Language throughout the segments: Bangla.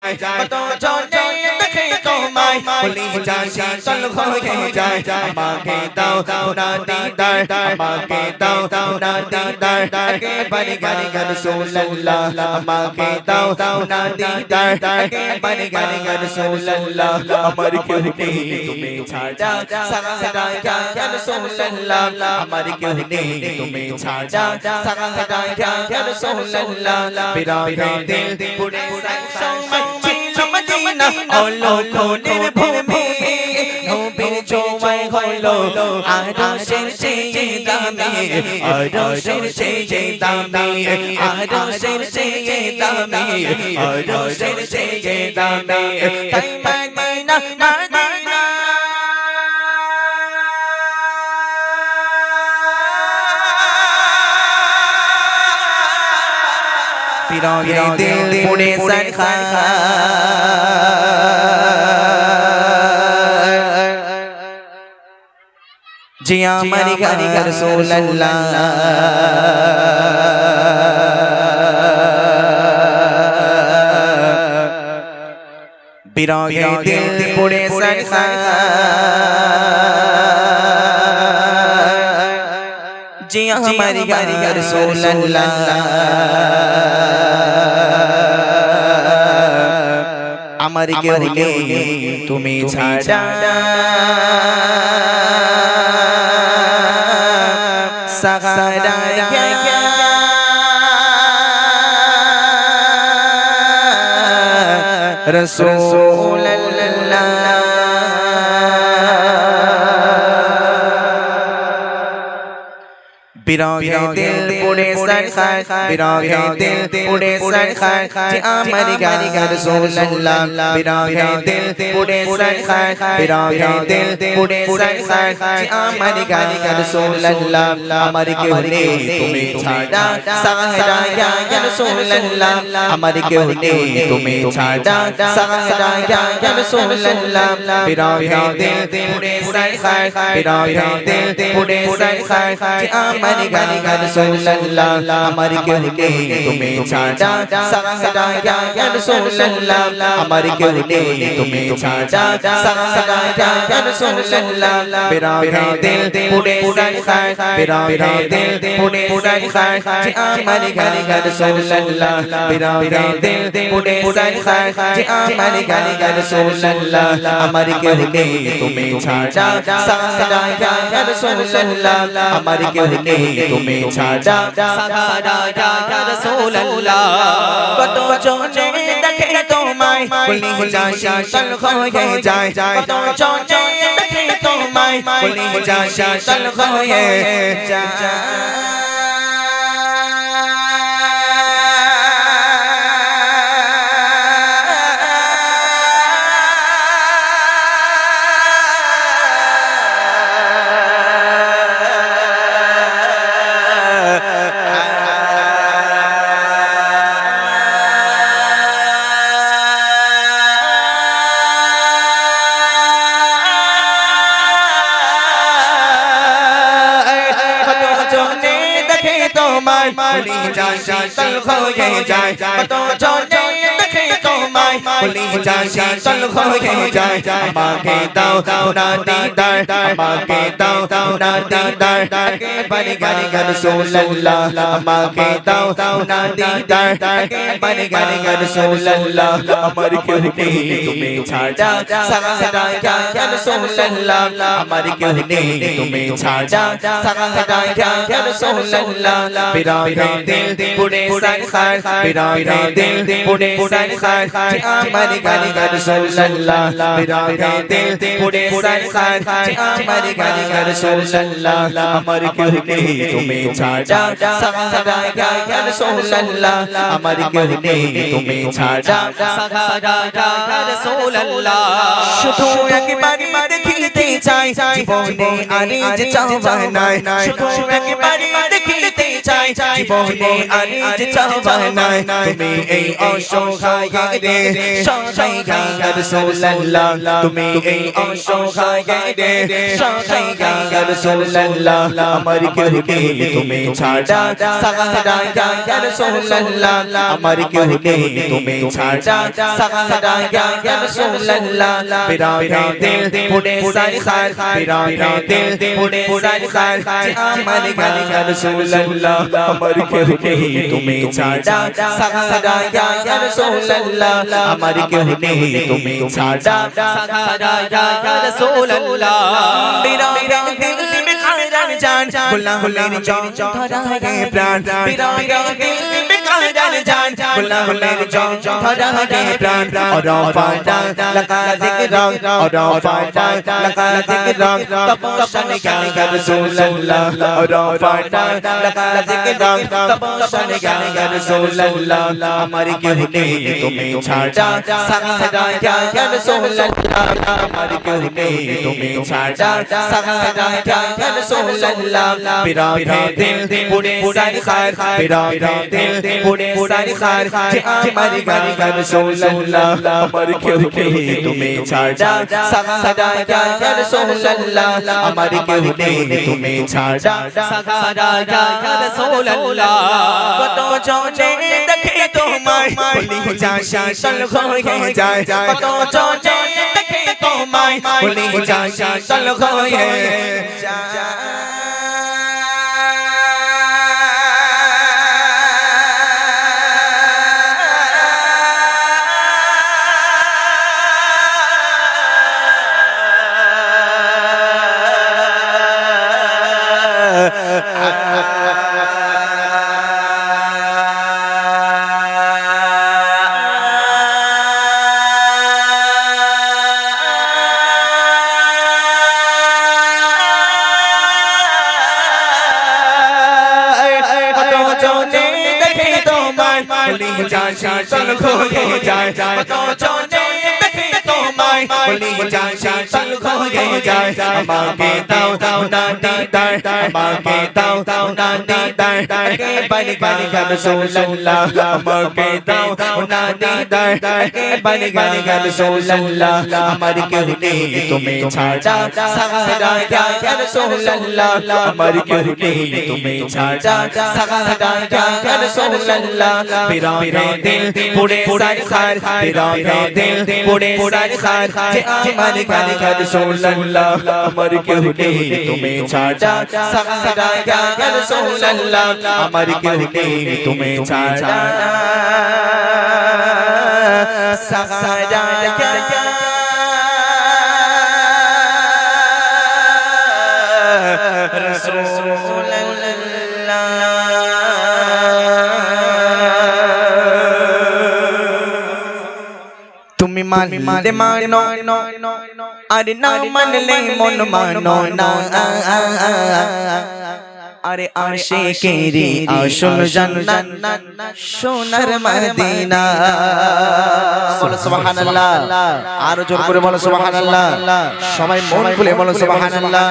কত জনে দেখে তোমায় কলিজা শীতল হয়ে যায় আমাকে দাও না দিদার আমাকে দাও না দিদার একেবারে গানে গান রাসূলুল্লাহ আমাকে দাও না দিদার একেবারে গানে গান রাসূলুল্লাহ আমার কেউ নেই তুমি ছাড়া সাহারা ইয়া রাসূলুল্লাহ আমার কেউ নেই তুমি ছাড়া সাহারা ইয়া রাসূলুল্লাহ বিরহে দিল পুরে সময় ছিল মদিনা অলৌকিকের ভূমি নবীর ছোঁয়ায় হলো আরশের চেয়ে দামি আরশের চেয়ে দামি আরশের চেয়ে দামি আরশের চেয়ে দামি তাই মদিনা মদিনা বিরহে দিল পুরে সরখা जी हमारी गानी का रसूलुल्लाह बिरहे दिल पुरे सरखा जी हमारी गानी का रसूलुल्लाह আমার কেউ নেই তুমি ছাড়া সাহারা ইয়া রাসূলুল্লাহ বিরহে দিল পুরে সরখা বিরহে দিল পুরে সরখা যে আমার গানি গা রাসূলুল্লাহ বিরহে দিল পুরে সরখা বিরহে দিল পুরে সরখা যে আমার গানি গা রাসূলুল্লাহ আমার কেউ নেই তুমি ছাড়া সাহারা ইয়া রাসূলুল্লাহ আমার কেউ নেই তুমি ছাড়া সাহারা ইয়া রাসূলুল্লাহ বিরহে দিল পুরে সরখা বিরহে দিল পুরে সরখা যে আমার গানি গা রাসূলুল্লাহ আমার কেউ নেই তুমি ছাড়া সাহারা ইয়া রাসূলুল্লাহ আমার কেউ নেই তুমি ছাড়া সাহারা ইয়া রাসূলুল্লাহ বিরহে দিল পুরে সরখা বিরহে দিল পুরে সরখা যে আমার গানি গা রাসূলুল্লাহ বিরহে দিল পুরে সরখা যে আমার গানি গা রাসূলুল্লাহ আমার কেউ নেই তুমি ছাড়া সাহারা ইয়া রাসূলুল্লাহ আমার কেউ নেই তুমি ছাড়া সাহারা ইয়া রাসূলুল্লাহ কত জনে দেখে তোমায় কলিজা শীতল হয়ে যায় কত জনে দেখে তোমায় কলিজা শীতল হয়ে যায় তোমার কলিজা শীতল হয়ে যায় কত জনে দেখে তোমায় কলিজা শীতল হয়ে যায় আমাকে দাও না দিদার আমাকে দাও না দিদার একেবারে গানি গা রাসূলুল্লাহ আমাকে দাও না দিদার একেবারে গানি গা রাসূলুল্লাহ আমার কেউ নেই তুমি ছাড়া সাহারা ইয়া রাসূলুল্লাহ আমার কেউ নেই তুমি ছাড়া সাহারা ইয়া রাসূলুল্লাহ বিরহে দিল পুরে সরখা বিরহে দিল পুরে সরখা যে আমার গানি গা রাসূলুল্লাহ বিরহে দিল পুরে সরখা যে আমার গানি গা রাসূলুল্লাহ আমার কেউ নেই তুমি ছাড়া সাহারা ইয়া রাসূলুল্লাহ আমার কেউ নেই তুমি ছাড়া সাহারা ইয়া রাসূলুল্লাহ শুধু একবারই দেখিতে চাই জীবনে আর যে চাওয়া নাই শুধু একবারই দেখিতে চাই জীবনে আর যে চাওয়া নাই তুমি এই অসহায় রে সহায় ইয়া রাসূলুল্লাহ তুমি এই অসহায় রে সহায় ইয়া রাসূলুল্লাহ আমার কেউ নেই তুমি ছাড়া সাহারা ইয়া রাসূলুল্লাহ আমার কেউ নেই তুমি ছাড়া সাহারা ইয়া রাসূলুল্লাহ বিরাহে দিল পুড়ে সারি খার বিরাহে দিল পুড়ে সারি খার আমার ইয়া রাসূলুল্লাহ আমার কেউ নেই তুমি ছাড়া সাহারা ইয়া রাসূলুল্লাহ আমার কেউ নেই তুমি ছাড়া সাহারা ইয়া রাসূলুল্লাহ বিরাহে দিল में खायरान जान गुलामेर जान धरा है प्राण बिरागे दिल में खायरान जान गुलामेर जान धरा है प्राण और फाटा लगा जिक्र और फाटा लगा जिक्र तपसन या रसूलुल्लाह और फाटा लगा जिक्र तपसन या रसूलुल्लाह हमारी क्यों नहीं तुम्हें छाड़ा सहारा या रसूलुल्लाह हमारी क्यों नहीं तुम्हें छाड़ा सहारा या रसूलुल्लाह बिरागे दिल पुड़े सारी खार बिरागे दिल पुड़े सारी खार हमारी या रसूलुल्लाह हमारी क्यों नहीं तुम्हें छाड़ा सहारा या रसूलुल्लाह हमारी क्यों नहीं तुम्हें छाड़ा सहारा या रसूलुल्लाह कतो जोने देखे तुम्हारे बोली जा शीतल खोए जाए कतो जोने देखे तुम्हारे बोली जा शीतल खोए शीतल खोए जाए तो जोने देखे तुम्हारे बोली जा शीतल खोए जाए मांगे दाओ ना दीदार मांगे दाओ ना दीदार के बनी बनी रसूलुल्लाह मांगे दाओ ना दीदार के बनी बनी रसूलुल्लाह हमारी क्यों नहीं तुम्हें छाड़ा सहारा या रसूलुल्लाह हमारी क्यों नहीं तुम्हें छाड़ा सहारा या रसूलुल्लाह बिरागे दिल पुड़े सारी खार बिरागे दिल पुड़े सारी खार हमारी या रसूलुल्लाह हमारी क्यों नहीं तुम्हें छाड़ा सहारा या रसूलुल्लाह हमारी क्यों नहीं तुम्हें छाड़ा सहारा या তুমি মানলে মানো আরে না মানলে মন মানো না আরে আশিকেরি আসল জান্নাত সোনার মদিনা বলো সুবহানাল্লাহ আরো জোর করে বলো সুবহানাল্লাহ সবাই মন খুলে বলো সুবহানাল্লাহ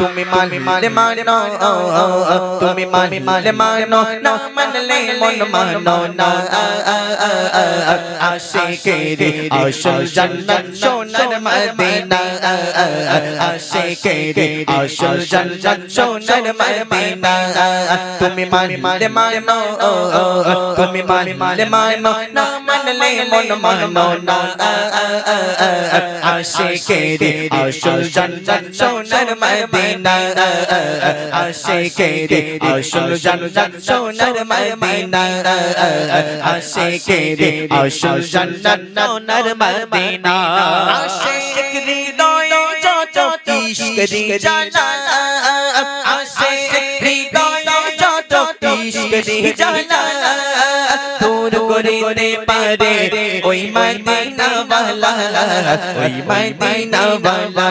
তুমি মানলে মানো তুমি মানলে মানো না মানলে মন মানো না আশিকেরি আসল জান্নাত সোনার মদিনা আশিকেরি আসল জান্নাত সোনার মদিনা তুমি মানলে মানো তুমি মানলে মানো না মানলে মন মানো না আশিকেরি আসল জান্নাত সোনার মদিনা আশিকেরি আসল জান্নাত সোনার মদিনা আশিকেরি আসল জান্নাত সোনার মদিনা আশিক হৃদয় যত ইশকরি জানা জানা দূর করিতে পারে ওই মদিনা ওয়ালা ওই মদিনা ওয়ালা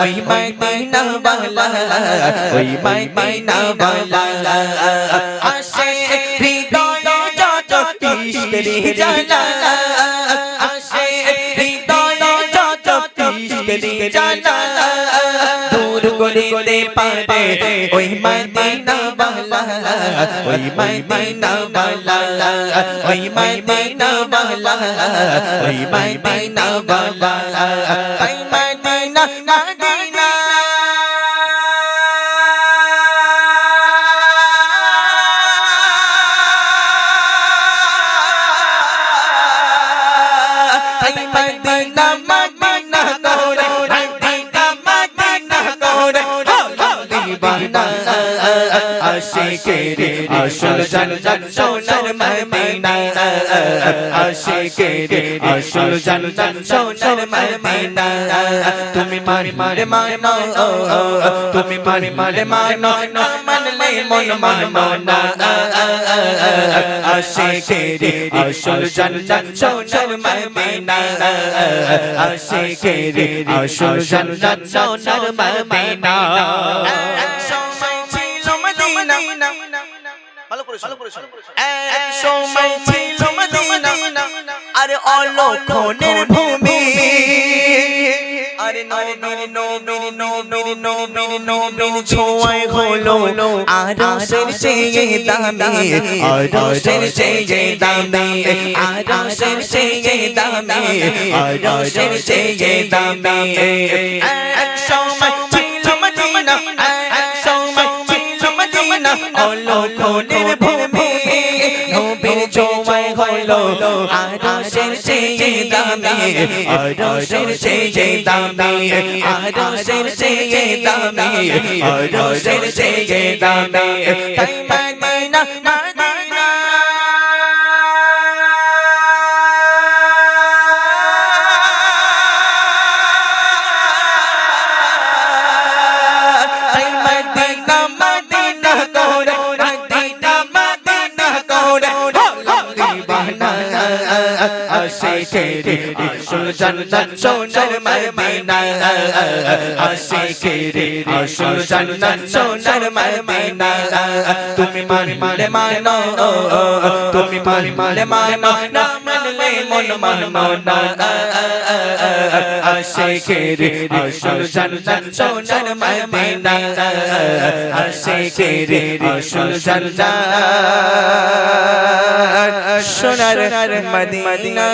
ওই মদিনা ওয়ালা ওই মদিনা ওয়ালা আশিক হৃদয় যত ইশকরি জানা আশিক হৃদয় যত ইশকরি জানা দূর করিতে পারে ওই মদিনা ওয়ালা ওই মদিনা বালা ওই মদিনা বালা ওই মদিনা বালা ওই মদিনা মদিনা ওই মদিনা মদিনা করে মদিনা মদিনা করে দিবানা আশিকেরি আসল জান্নাত সোনার মদিনা আশিকেরি আসল জান্নাত সোনার মদিনা তুমি মারে মানো তুমি মারে মানো না মানলে মন মানো না আশিকেরি আসল জান্নাত সোনার মদিনা আশিকেরি আসল জান্নাত সোনার মদিনা এক সময় ছিল মদিনা আরে অলক্ষণের ভূমি আরে নবীর ছোঁয়ায় হলো আরশের চেয়ে দামি আরশের চেয়ে দামি আরশের চেয়ে দামি আরশের চেয়ে দামি এক সময় ছিল মদিনা এক সময় ছিল মদিনা অলক্ষণের ভূমি নবীর ছোঁয়ায় হলো আরশের চেয়ে দামি আরশের চেয়ে দামি আরশের চেয়ে দামি আরশের চেয়ে দামি তাই মদিনা মদিনা তাই মদিনা মদিনা করে মদিনা মদিনা করে দিবানা আশিকেরি আসল জান্নাত সোনার মদিনা আশিকেরি আসল জান্নাত সোনার মদিনা তুমি মানলে মানো তুমি মানলে মানো না মানলে মন মানো না আশিকেরি আসল জান্নাত সোনার মদিনা আশিকেরি আসল জান্নাত সোনার মদিনা